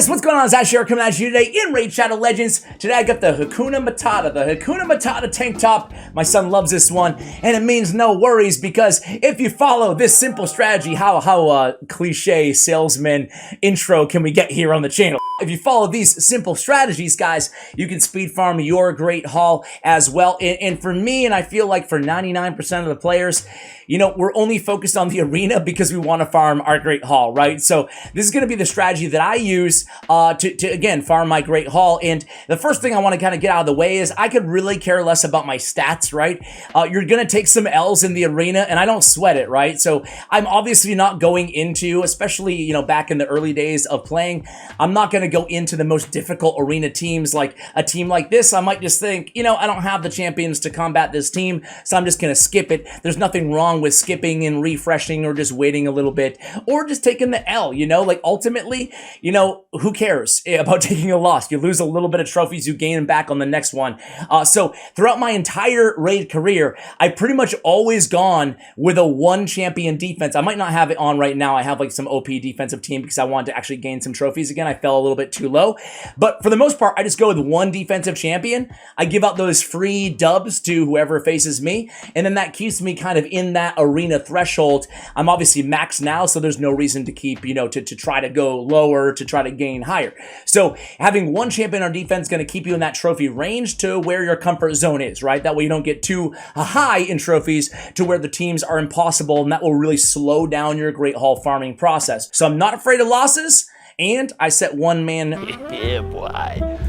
guys, what's going on? It's Ash here coming at you today in Raid Shadow Legends. Today I got the Hakuna Matata tank top. My son loves this one, and it means no worries because if you follow this simple strategy, how cliche salesman intro can we get here on the channel? If you follow these simple strategies, guys, you can speed farm your Great Hall as well. And for me, and I feel like for 99% of the players, you know, we're only focused on the arena because we want to farm our Great Hall, right? So this is going to be the strategy that I use to again, farm my Great Hall. And the first thing I want to kind of get out of the way is I could really care less about my stats, right? You're going to take some L's in the arena, and I don't sweat it, right? So I'm obviously not going into, especially, you know, back in the early days of playing, I'm not going to go into the most difficult arena teams like a team like this. I might just think, you know, I don't have the champions to combat this team, so I'm just going to skip it. There's nothing wrong with skipping and refreshing or just waiting a little bit or just taking the L, you know, like ultimately, you know, who cares about taking a loss? You lose a little bit of trophies, you gain them back on the next one. So throughout my entire raid career, I pretty much always gone with a one champion defense. I might not have it on right now. I have like some OP defensive team because I wanted to actually gain some trophies again. I fell a little bit too low, but for the most part, I just go with one defensive champion. I give out those free dubs to whoever faces me, and then that keeps me kind of in that arena threshold. I'm obviously max now, so there's no reason to keep, you know, to try to go lower, to try to gain higher. So having one champion on defense is going to keep you in that trophy range to where your comfort zone is, right? That way you don't get too high in trophies to where the teams are impossible, and that will really slow down your Great Hall farming process. So I'm not afraid of losses, and I set one man yeah, boy,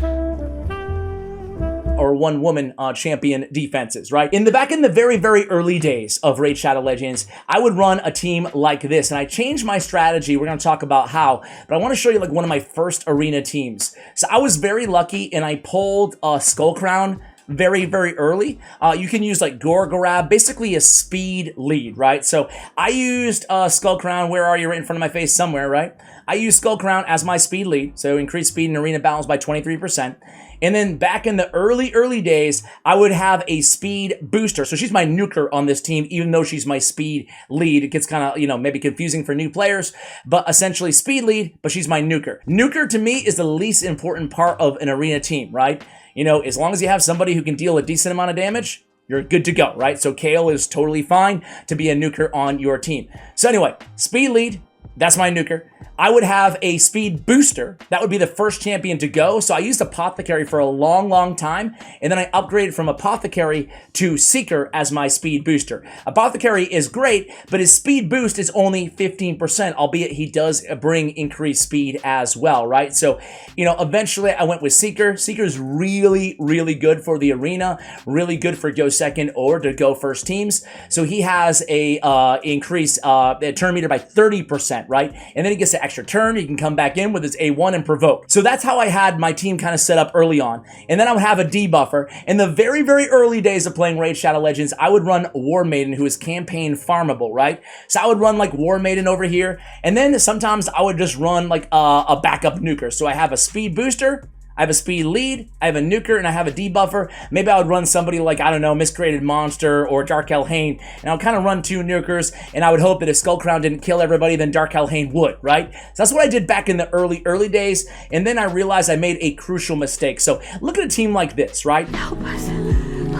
or one woman champion defenses, right? Back in the very, very early days of Raid Shadow Legends, I would run a team like this, and I changed my strategy. We're gonna talk about how, but I wanna show you like one of my first arena teams. So I was very lucky, and I pulled a Skull Crown very, very early. You can use like Gorgorab, basically a speed lead, right? So I used Skull Crown. Where are you? Right in front of my face somewhere, right? I used Skull Crown as my speed lead, so increase speed in arena battles by 23%. And then back in the early days, I would have a speed booster. So she's my nuker on this team, even though she's my speed lead. It gets kind of, you know, maybe confusing for new players, but essentially speed lead, but she's my nuker. Nuker to me is the least important part of an arena team, right? You know, as long as you have somebody who can deal a decent amount of damage, you're good to go, right? So Kayle is totally fine to be a nuker on your team. So anyway, speed lead, that's my nuker. I would have a speed booster. That would be the first champion to go. So I used Apothecary for a long time, and then I upgraded from Apothecary to Seeker as my speed booster. Apothecary is great, but his speed boost is only 15%, albeit he does bring increased speed as well, right? So, you know, eventually I went with Seeker. Seeker's really, really good for the arena, really good for go second or to go first teams. So he has a increased turn meter by 30%, right? And then he gets an extra turn. He can come back in with his A1 and provoke. So that's how I had my team kind of set up early on. And then I would have a debuffer. In the very, very early days of playing Raid Shadow Legends, I would run War Maiden, who is campaign farmable, right? So I would run like War Maiden over here. And then sometimes I would just run like a backup nuker. So I have a speed booster, I have a speed lead, I have a nuker, and I have a debuffer. Maybe I would run somebody like, I don't know, Miscreated Monster or Dark Elhaine, and I would kind of run two nukers, and I would hope that if Skull Crown didn't kill everybody, then Dark Elhaine would, right? So that's what I did back in the early days, and then I realized I made a crucial mistake. So look at a team like this, right? Help us,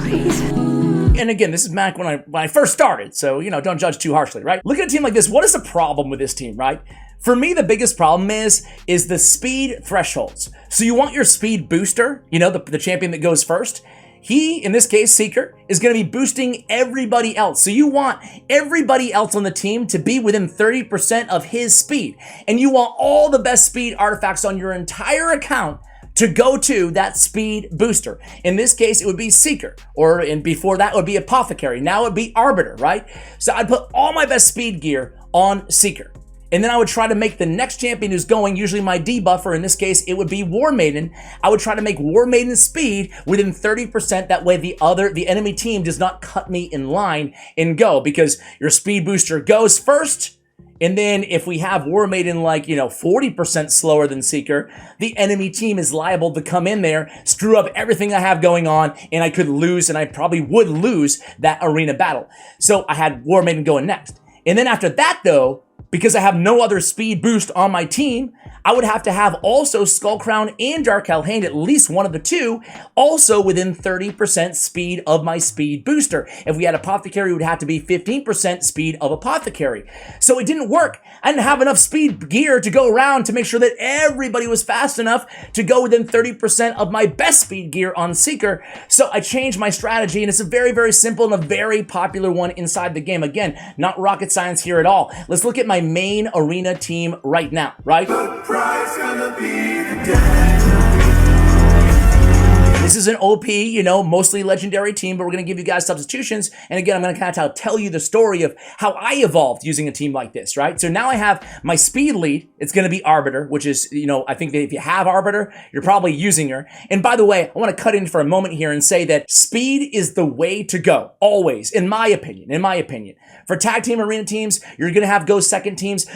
please. And again, this is back when I first started, so, you know, don't judge too harshly, right? Look at a team like this. What is the problem with this team, right? For me, the biggest problem is the speed thresholds. So you want your speed booster, you know, the champion that goes first. He, in this case, Seeker, is going to be boosting everybody else. So you want everybody else on the team to be within 30% of his speed. And you want all the best speed artifacts on your entire account to go to that speed booster. In this case, it would be Seeker, and before that would be Apothecary. Now it would be Arbiter, right? So I'd put all my best speed gear on Seeker. And then I would try to make the next champion who's going, usually my debuffer, in this case, it would be War Maiden. I would try to make War Maiden's speed within 30%. That way the enemy team does not cut me in line and go, because your speed booster goes first. And then if we have War Maiden like, you know, 40% slower than Seeker, the enemy team is liable to come in there, screw up everything I have going on, and I could lose, and I probably would lose that arena battle. So I had War Maiden going next. And then after that, though, because I have no other speed boost on my team, I would have to have also Skull Crown and Dark Hell Hand, at least one of the two, also within 30% speed of my speed booster. If we had Apothecary, it would have to be 15% speed of Apothecary. So it didn't work. I didn't have enough speed gear to go around to make sure that everybody was fast enough to go within 30% of my best speed gear on Seeker. So I changed my strategy, and it's a very, very simple and a very popular one inside the game. Again, not rocket science here at all. Let's look at my main arena team right now, right? The price gonna be the death. This is an OP, you know, mostly legendary team, but we're going to give you guys substitutions. And again, I'm going to kind of tell you the story of how I evolved using a team like this, right? So now I have my speed lead. It's going to be Arbiter, which is, you know, I think that if you have Arbiter, you're probably using her. And by the way, I want to cut in for a moment here and say that speed is the way to go, always, in my opinion. For tag team arena teams, you're going to have go second teams,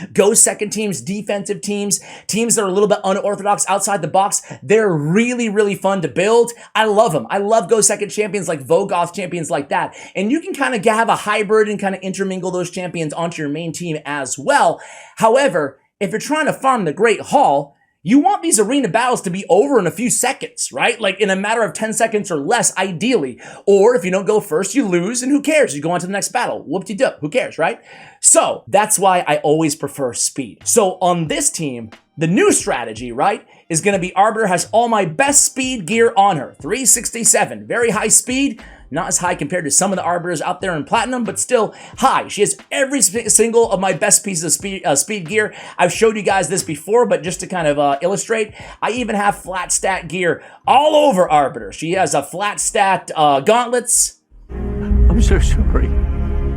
defensive teams, teams that are a little bit unorthodox outside the box. They're really, really fun to build. I love them. I love go second champions like Vogoth champions like that. And you can kind of have a hybrid and kind of intermingle those champions onto your main team as well. However, if you're trying to farm the Great Hall, you want these arena battles to be over in a few seconds, right? Like in a matter of 10 seconds or less, ideally. Or if you don't go first, you lose, and who cares? You go on to the next battle. Whoop-de-doo. Who cares, right? So that's why I always prefer speed. So on this team, the new strategy, right, is going to be Arbiter has all my best speed gear on her. 367, very high speed. Not as high compared to some of the Arbiters out there in Platinum, but still high. She has every single of my best pieces of speed gear. I've showed you guys this before, but just to kind of illustrate, I even have flat stat gear all over Arbiter. She has a flat stat gauntlets. I'm so sorry.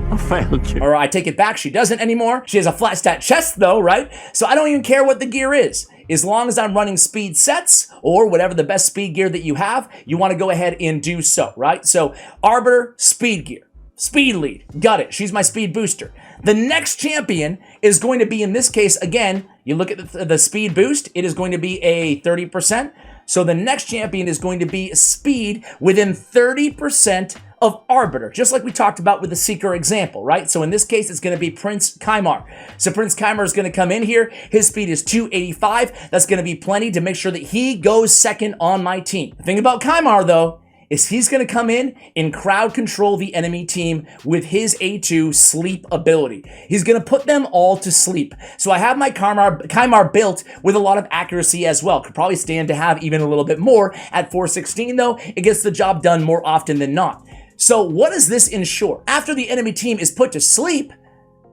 I failed you. Or I take it back, she doesn't anymore. She has a flat stat chest though, right? So I don't even care what the gear is. As long as I'm running speed sets or whatever the best speed gear that you have, you want to go ahead and do so, right? So Arbiter, speed gear, speed lead, got it. She's my speed booster. The next champion is going to be, in this case, again, you look at the speed boost, it is going to be a 30%. So the next champion is going to be speed within 30% of Arbiter, just like we talked about with the Seeker example, right? So in this case, it's going to be Prince Kymar. So Prince Kymar is going to come in here. His speed is 285. That's going to be plenty to make sure that he goes second on my team. The thing about Kymar, though, is he's going to come in and crowd control the enemy team with his A2 sleep ability. He's going to put them all to sleep. So I have my Kymar built with a lot of accuracy as well. Could probably stand to have even a little bit more. At 416 though, it gets the job done more often than not. So what does this ensure? After the enemy team is put to sleep,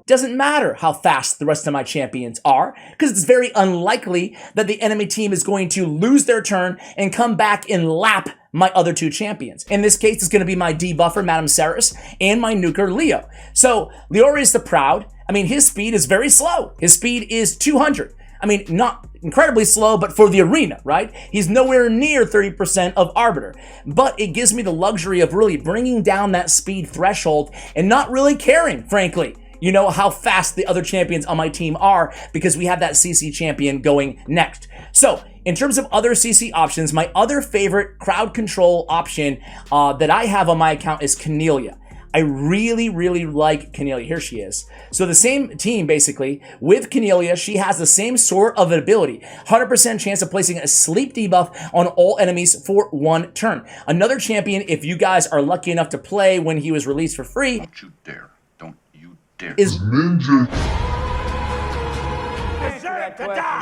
doesn't matter how fast the rest of my champions are, because it's very unlikely that the enemy team is going to lose their turn and come back and lap my other two champions. In this case, it's going to be my debuffer, Madame Ceres, and my nuker, Leo. So Leorius the Proud, I mean, his speed is very slow. His speed is 200. I mean, not incredibly slow, but for the arena, right? He's nowhere near 30% of Arbiter. But it gives me the luxury of really bringing down that speed threshold and not really caring, frankly, you know, how fast the other champions on my team are, because we have that CC champion going next. So in terms of other CC options, my other favorite crowd control option that I have on my account is Cornelia. I really, really like Cornelia. Here she is. So the same team, basically, with Cornelia, she has the same sort of ability. 100% chance of placing a sleep debuff on all enemies for 1 turn. Another champion, if you guys are lucky enough to play when he was released for free, Don't you dare. Don't you dare. is Ninja.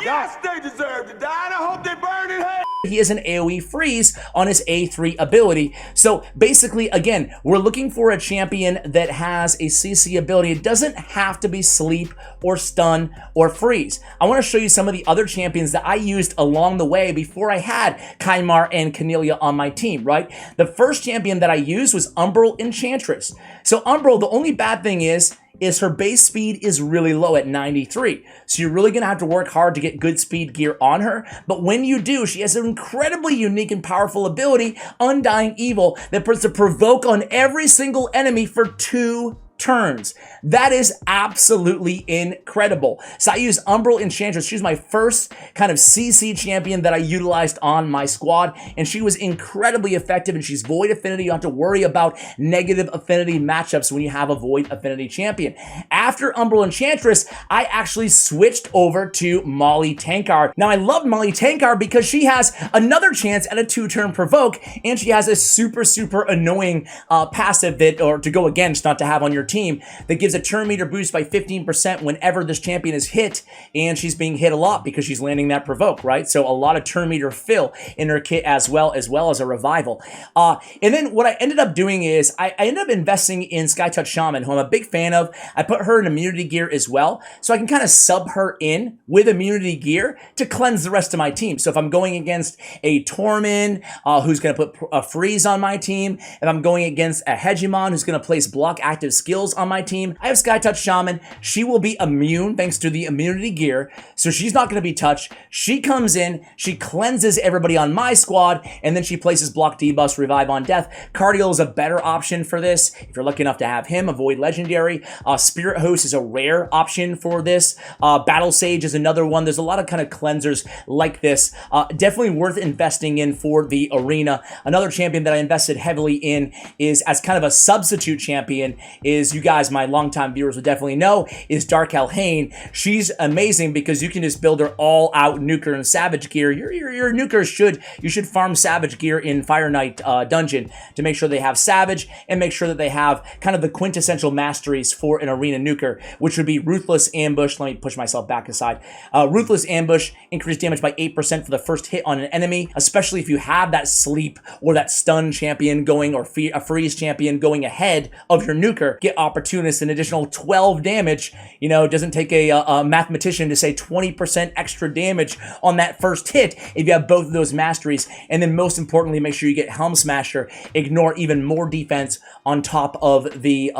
Yes, they deserve to die, and I hope they burn in hell. he has an AoE freeze on his A3 ability. So basically, again, we're looking for a champion that has a CC ability. It doesn't have to be sleep or stun or freeze. I want to show you some of the other champions that I used along the way before I had Kymar and Cornelia on my team, right? The first champion that I used was Umbral Enchantress. So Umbral, the only bad thing is her base speed is really low at 93. So you're really gonna have to work hard to get good speed gear on her. But when you do, she has an incredibly unique and powerful ability, Undying Evil, that puts a provoke on every single enemy for 2 turns. That is absolutely incredible. So I used Umbral Enchantress. She was my first kind of CC champion that I utilized on my squad, and she was incredibly effective, and she's Void Affinity. You don't have to worry about negative affinity matchups when you have a Void Affinity champion. After Umbral Enchantress, I actually switched over to Molly Tankar. Now, I love Molly Tankar because she has another chance at a 2-turn provoke, and she has a super, super annoying passive that, or to go against, not to have on your team, that gives a turn meter boost by 15% whenever this champion is hit, and she's being hit a lot because she's landing that provoke, right? So a lot of turn meter fill in her kit as well as a revival. And then what I ended up doing is I ended up investing in Skytouch Shaman, who I'm a big fan of. I put her in immunity gear as well, so I can kind of sub her in with immunity gear to cleanse the rest of my team. So if I'm going against a Tormund, who's going to put a freeze on my team, if I'm going against a Hegemon, who's going to place block active skills on my team, I have Skytouch Shaman. She will be immune thanks to the immunity gear, so she's not going to be touched. She comes in, she cleanses everybody on my squad, and then she places block debuffs, revive on death. Cardiel is a better option for this if you're lucky enough to have him. Avoid legendary. Spirit Host is a rare option for this. Battle Sage is another one. There's a lot of kind of cleansers like this. Definitely worth investing in for the arena. Another champion that I invested heavily in is as kind of a substitute champion is, you guys, my longtime viewers will definitely know, is Dark Elhaine. She's amazing because you can just build her all out nuker and savage gear. Your nukers should farm savage gear in Fire Knight dungeon to make sure they have savage and make sure that they have kind of the quintessential masteries for an arena nuker, which would be Ruthless Ambush. Let me push myself back aside. Ruthless Ambush, increased damage by 8% for the first hit on an enemy, especially if you have that sleep or that stun champion going, or a freeze champion going ahead of your nuker. Get Opportunist, an additional 12 damage. You know, it doesn't take a mathematician to say 20% extra damage on that first hit if you have both of those masteries. And then most importantly, make sure you get Helm Smasher, ignore even more defense on top of the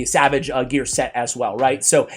Savage gear set as well, right? So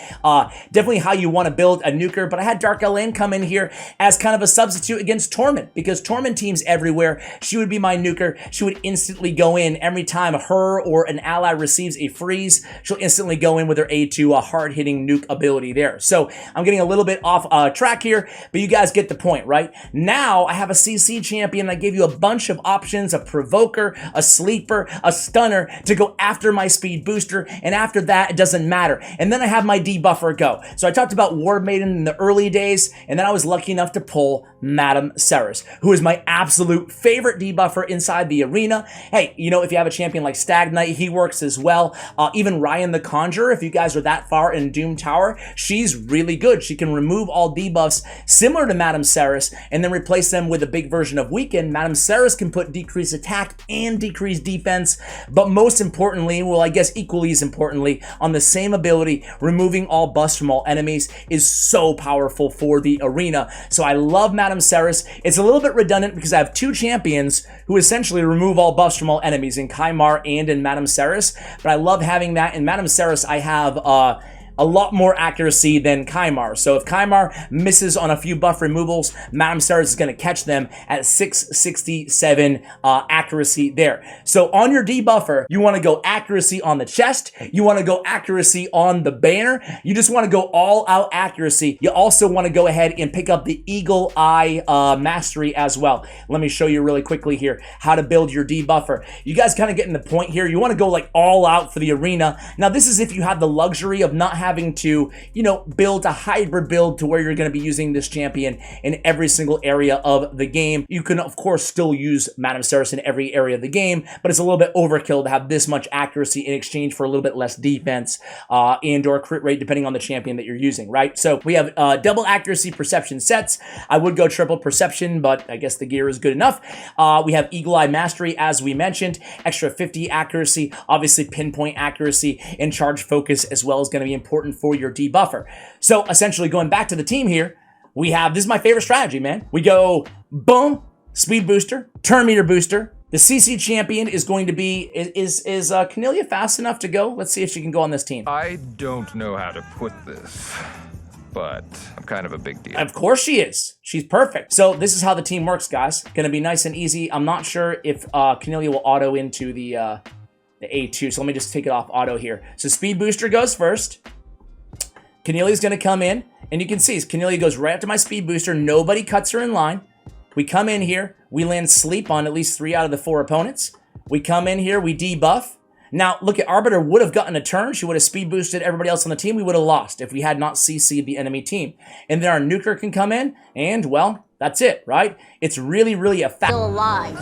definitely how you want to build a nuker, but I had Dark Elhaine come in here as kind of a substitute against Tormund, because Tormund teams everywhere. She would be my nuker. She would instantly go in every time her or an ally receives a freeze. She'll instantly go in with her A2, a hard-hitting nuke ability there. So I'm getting a little bit off track here, but you guys get the point, right? Now I have a CC champion. I gave you a bunch of options, a provoker, a sleeper, a stunner to go after my speed booster, and after that, it doesn't matter. And then I have my debuffer go. So I talked about War Maiden in the early days, and then I was lucky enough to pull Madame Serris, who is my absolute favorite debuffer inside the arena. Hey, you know, if you have a champion like Stag Knight, he works as well. Even Ryan the Conjurer, if you guys are that far in Doom Tower, she's really good. She can remove all debuffs similar to Madame Serris and then replace them with a big version of Weaken. Madame Serris can put decreased attack and decreased defense, but most importantly, well, I guess equally as importantly, on the same ability, removing all buffs from all enemies is so powerful for the arena. So I love Madame Serris. It's a little bit redundant because I have two champions who essentially remove all buffs from all enemies in Kymar and in Madame Serris, but I love having that. In Madame Serris, I have a lot more accuracy than Kymar. So if Kymar misses on a few buff removals, Madame Serris is going to catch them at 667 accuracy there. So on your debuffer, you want to go accuracy on the chest. You want to go accuracy on the banner. You just want to go all out accuracy. You also want to go ahead and pick up the Eagle Eye mastery as well. Let me show you really quickly here how to build your debuffer. You guys kind of getting the point here. You want to go like all out for the arena. Now this is if you have the luxury of not having to, you know, build a hybrid build to where you're going to be using this champion in every single area of the game. You can, of course, still use Madame Serris in every area of the game, but it's a little bit overkill to have this much accuracy in exchange for a little bit less defense and or crit rate, depending on the champion that you're using, right? So we have double accuracy perception sets. I would go triple perception, but I guess the gear is good enough. We have Eagle Eye Mastery, as we mentioned, extra 50 accuracy, obviously pinpoint accuracy, and charge focus as well is going to be important for your debuffer. So essentially going back to the team here, we have, this is my favorite strategy, man. We go boom, speed booster, turn meter booster. The CC champion is going to be, is Cornelia fast enough to go? Let's see if she can go on this team. I don't know how to put this, but I'm kind of a big deal. Of course she is. She's perfect. So this is how the team works, guys. Gonna be nice and easy. I'm not sure if Cornelia will auto into the the A2. So let me just take it off auto here. So Speed Booster goes first. Cornelia's going to come in, and you can see Cornelia goes right up to my Speed Booster. Nobody cuts her in line. We come in here. We land Sleep on at least 3 out of the 4 opponents. We come in here. We debuff. Now, look at Arbiter would have gotten a turn. She would have speed boosted everybody else on the team. We would have lost if we had not CC'd the enemy team. And then our nuker can come in, and, well, that's it, right? It's really, really a fact. Still alive.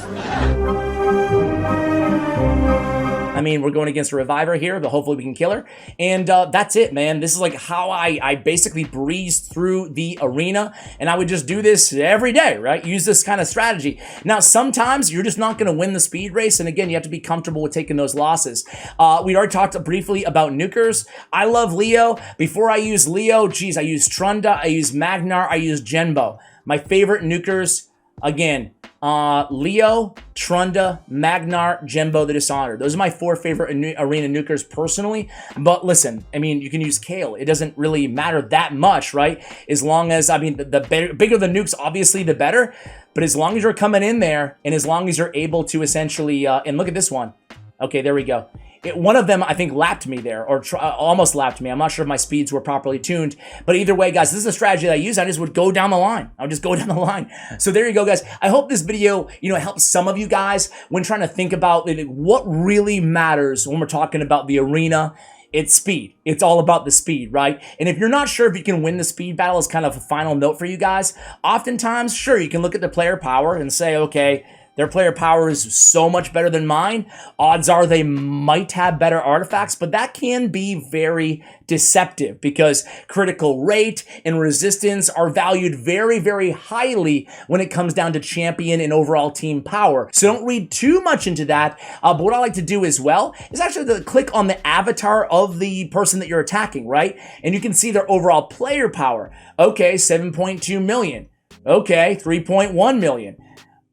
I mean, we're going against a Reviver here, but hopefully we can kill her. And that's it, man. This is like how I basically breezed through the arena, and I would just do this every day, right? Use this kind of strategy. Now, sometimes you're just not going to win the speed race, and again, you have to be comfortable with taking those losses. We already talked briefly about nukers. I love Leo. Before I use Leo, geez, I use Trunda, I use Magnar, I use Genbo. My favorite nukers, again, Leo, Trunda, Magnar, Genbo the Dishonored. Those are my 4 favorite arena nukers personally. But listen, I mean, you can use Kale. It doesn't really matter that much, right? As long as, I mean, the bigger the nukes, obviously, the better. But as long as you're coming in there, and as long as you're able to essentially, and look at this one. Okay, there we go. One of them, I think, lapped me there, or almost lapped me. I'm not sure if my speeds were properly tuned. But either way, guys, this is a strategy that I use. I just would go down the line. I would just go down the line. So there you go, guys. I hope this video, helps some of you guys when trying to think about what really matters when we're talking about the arena. It's speed. It's all about the speed, right? And if you're not sure if you can win the speed battle, as kind of a final note for you guys, oftentimes, sure, you can look at the player power and say, okay, their player power is so much better than mine. Odds are they might have better artifacts, but that can be very deceptive because critical rate and resistance are valued very, very highly when it comes down to champion and overall team power. So don't read too much into that. But what I like to do as well is actually to click on the avatar of the person that you're attacking, right? And you can see their overall player power. Okay, 7.2 million. Okay, 3.1 million.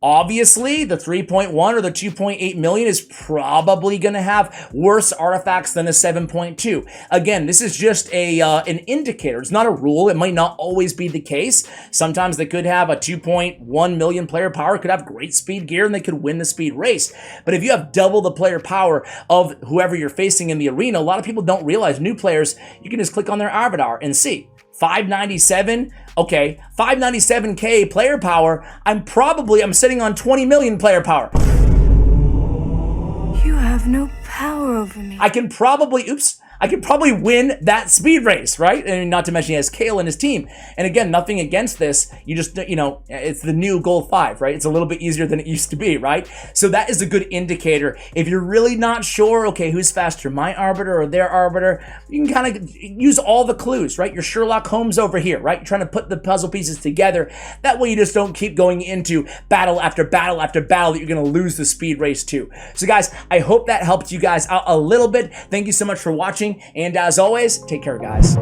Obviously, the 3.1 or the 2.8 million is probably going to have worse artifacts than a 7.2. Again, this is just an indicator. It's not a rule. It might not always be the case. Sometimes they could have a 2.1 million player power, could have great speed gear, and they could win the speed race. But if you have double the player power of whoever you're facing in the arena, a lot of people don't realize, new players, you can just click on their avatar and see. 597, okay, 597k player power, I'm sitting on 20 million player power. You have no power over me. I can probably win that speed race, right? And not to mention he has Kale in his team. And again, nothing against this. You just, it's the new Gold 5, right? It's a little bit easier than it used to be, right? So that is a good indicator. If you're really not sure, okay, who's faster, my Arbiter or their Arbiter, you can kind of use all the clues, right? Your Sherlock Holmes over here, right? You're trying to put the puzzle pieces together. That way you just don't keep going into battle after battle after battle that you're going to lose the speed race to. So guys, I hope that helped you guys out a little bit. Thank you so much for watching. And as always, take care, guys.